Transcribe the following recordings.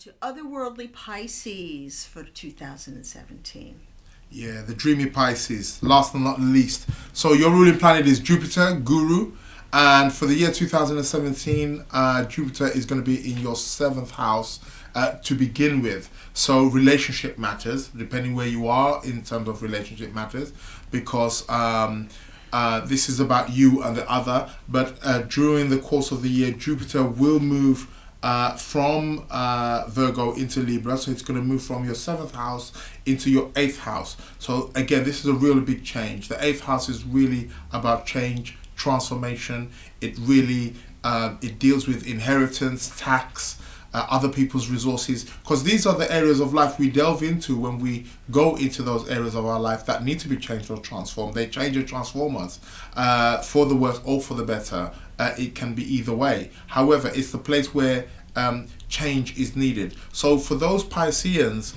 to otherworldly Pisces for 2017. Yeah, the dreamy Pisces, last and not least. So your ruling planet is Jupiter, Guru, and for the year 2017, Jupiter is going to be in your 7th house to begin with. So relationship matters, depending where you are in terms of relationship matters, because this is about you and the other. But during the course of the year, Jupiter will move from Virgo into Libra, so it's going to move from your 7th house into your 8th house. So again, this is a really big change. The 8th house is really about change, transformation. It really it deals with inheritance, tax, other people's resources, because these are the areas of life we delve into when we go into those areas of our life that need to be changed or transformed. They change and transform us for the worse or for the better. It can be either way. However, it's the place where change is needed. So for those Pisceans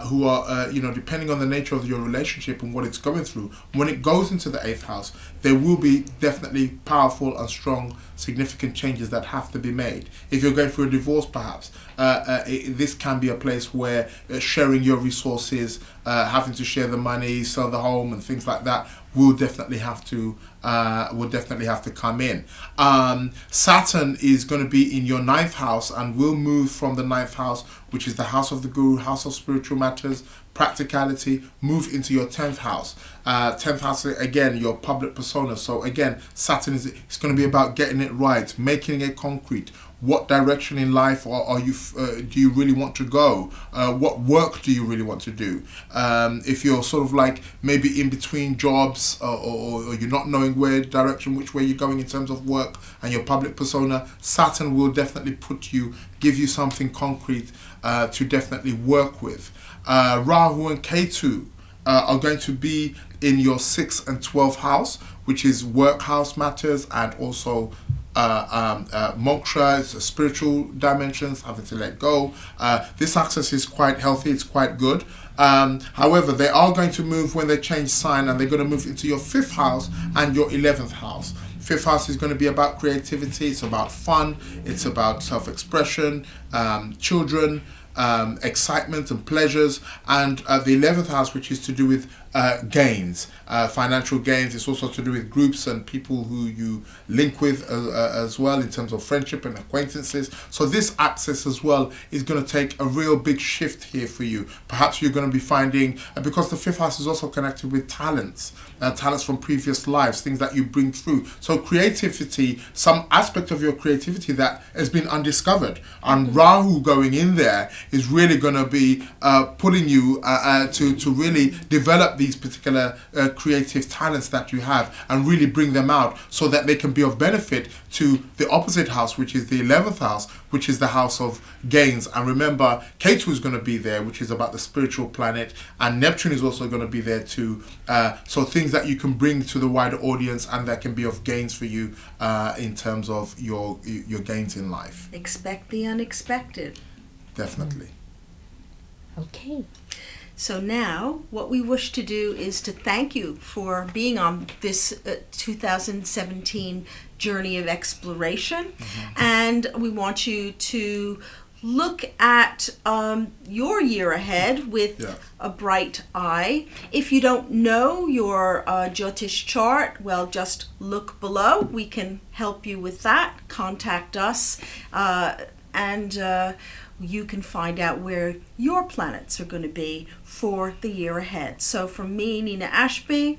who are, depending on the nature of your relationship and what it's going through, when it goes into the 8th house, there will be definitely powerful and strong, significant changes that have to be made. If you're going through a divorce, perhaps, this can be a place where sharing your resources, having to share the money, sell the home and things like that will definitely have to come in. Saturn is going to be in your 9th house and will move from the 9th house, which is the house of the Guru, house of spiritual matters, practicality, move into your 10th house. 10th house, again, your public persona. So again, Saturn it's going to be about getting it right, making it concrete. What direction in life are you? Do you really want to go? What work do you really want to do? If you're sort of like maybe in between jobs or you're not knowing which way you're going in terms of work and your public persona, Saturn will definitely give you something concrete to definitely work with. Rahu and Ketu are going to be in your 6th and 12th house, which is work house matters and also moksha, spiritual dimensions, having to let go. This axis is quite healthy, it's quite good. However, they are going to move when they change sign, and they're going to move into your 5th house and your 11th house. 5th house is going to be about creativity, it's about fun, it's about self-expression, children, excitement and pleasures, and the 11th house, which is to do with gains, financial gains. It's also to do with groups and people who you link with as well in terms of friendship and acquaintances. So this axis as well is going to take a real big shift here for you. Perhaps you're going to be finding, because the 5th house is also connected with talents from previous lives, things that you bring through. So creativity, some aspect of your creativity that has been undiscovered, and Rahu going in there is really going to be pulling you to really develop these particular creative talents that you have and really bring them out so that they can be of benefit to the opposite house, which is the 11th house, which is the house of gains. And remember, Ketu is going to be there, which is about the spiritual planet, and Neptune is also going to be there too. So things that you can bring to the wider audience and that can be of gains for you in terms of your gains in life. Expect the unexpected. Definitely. Okay. So now what we wish to do is to thank you for being on this 2017 journey of exploration. And we want you to look at your year ahead with a bright eye. If you don't know your Jyotish chart, well, just look below. We can help you with that. Contact us and you can find out where your planets are going to be for the year ahead. So from me, Nina Ashby.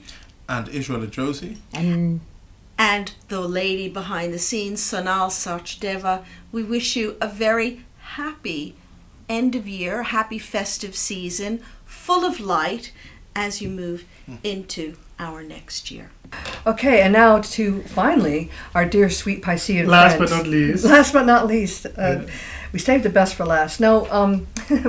And Israel Ajose. And the lady behind the scenes, Sonal Sachdeva, we wish you a very happy end of year, happy festive season, full of light as you move into our next year. Okay, and now to finally our dear sweet Piscean Last friends. but not least. We saved the best for last. Now,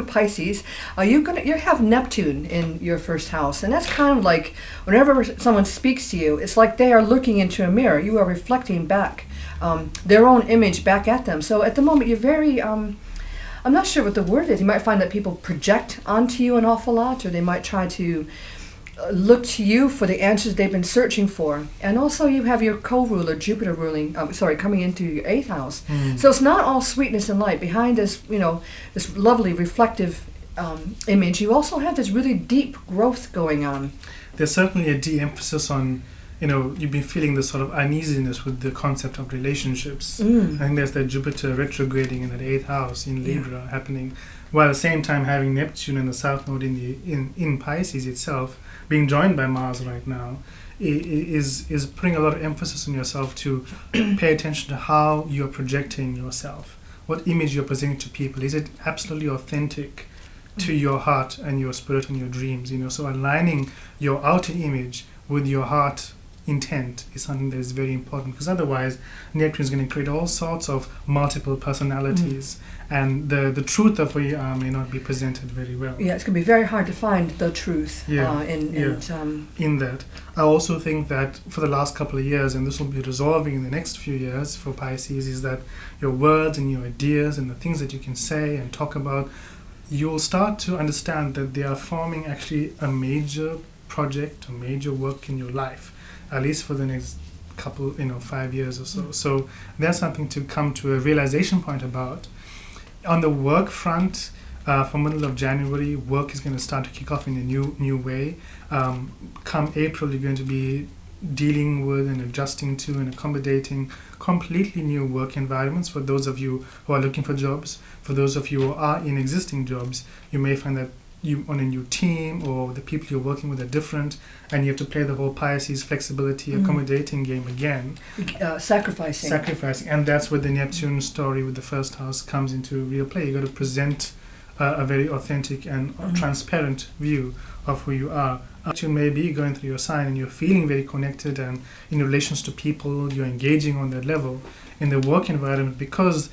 Pisces, you have Neptune in your 1st house, and that's kind of like whenever someone speaks to you, it's like they are looking into a mirror. You are reflecting back their own image back at them. So at the moment, you're very I'm not sure what the word is. You might find that people project onto you an awful lot, or they might try to look to you for the answers they've been searching for. And also you have your co-ruler, Jupiter coming into your 8th house. So it's not all sweetness and light. Behind this, this lovely reflective image, you also have this really deep growth going on. There's certainly a de-emphasis on, you've been feeling this sort of uneasiness with the concept of relationships. I think there's that Jupiter retrograding in that 8th house in Libra happening, while at the same time having Neptune in the South Node in Pisces itself, being joined by Mars right now, is putting a lot of emphasis on yourself to pay attention to how you're projecting yourself, what image you're presenting to people. Is it absolutely authentic to your heart and your spirit and your dreams? So aligning your outer image with your heart intent is something that is very important, because otherwise Neptune is going to create all sorts of multiple personalities, and the truth of where you are may not be presented very well. Yeah, it's going to be very hard to find the truth in that. I also think that for the last couple of years, and this will be resolving in the next few years for Pisces, is that your words and your ideas and the things that you can say and talk about, you'll start to understand that they are forming actually a major project, a major work in your life, at least for the next couple, 5 years or so. So there's something to come to a realization point about. On the work front, from middle of January, work is going to start to kick off in a new way. Come April, you're going to be dealing with and adjusting to and accommodating completely new work environments. For those of you who are looking for jobs, for those of you who are in existing jobs, you may find that you on a new team or the people you're working with are different, and you have to play the whole Pisces flexibility, accommodating game again. Sacrificing. And that's where the Neptune story with the first house comes into real play. You got to present a very authentic and transparent view of who you are. You may be going through your sign and you're feeling very connected, and in relations to people, you're engaging on that level. In the work environment, because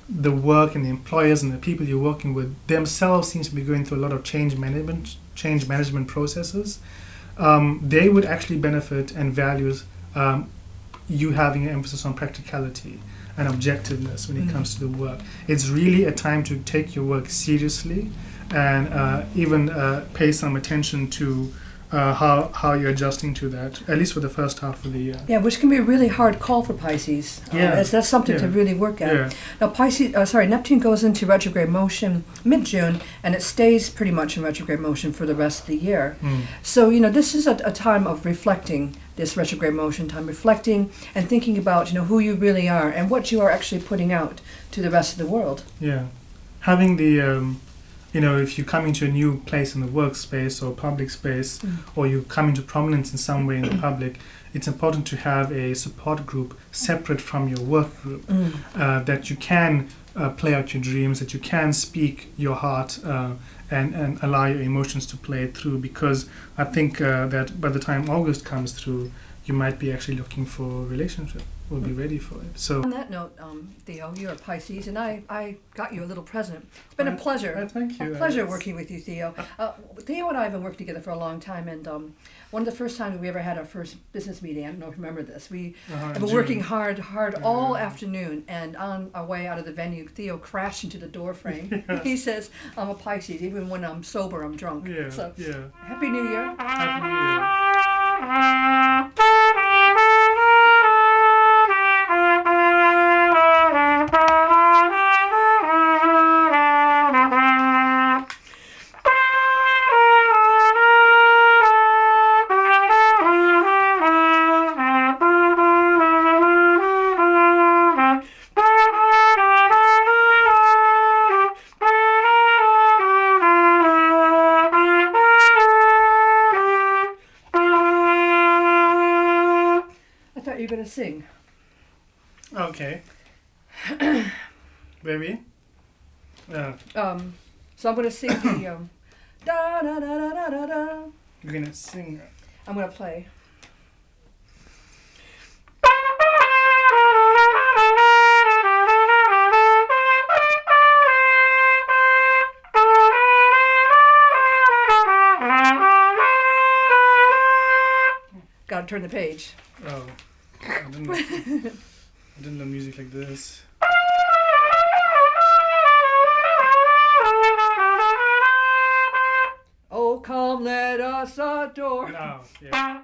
the work and the employers and the people you're working with themselves seems to be going through a lot of change management processes, they would actually benefit and values you having an emphasis on practicality and objectiveness when it comes to the work. It's really a time to take your work seriously and even pay some attention to how you're adjusting to that, at least for the first half of the year. Yeah, which can be a really hard call for Pisces. That's something to really work at. Now, Neptune goes into retrograde motion mid-June, and it stays pretty much in retrograde motion for the rest of the year. So, this is a time of reflecting, this retrograde motion time, reflecting and thinking about, who you really are and what you are actually putting out to the rest of the world. Yeah. Having the... if you come into a new place in the workspace or public space, or you come into prominence in some way in the public, it's important to have a support group separate from your work group, that you can play out your dreams, that you can speak your heart and allow your emotions to play through, because I think that by the time August comes through, you might be actually looking for a relationship. We'll be ready for it. So on that note, Theo, you're a Pisces, and I got you a little present. It's been a pleasure. Thank you. A pleasure working with you, Theo. Theo and I have been working together for a long time, and one of the first times we ever had our first business meeting, I don't know if you remember this, we have been working hard all afternoon, and on our way out of the venue, Theo crashed into the door frame. He says, I'm a Pisces, even when I'm sober, I'm drunk. So, Happy New Year. Happy New Year. You're gonna sing. Okay. Baby. So I'm gonna sing the da da da da da da da. You're gonna sing. I'm gonna play. Gotta turn the page. Oh. I didn't know music like this. Oh, come let us adore. No, yeah.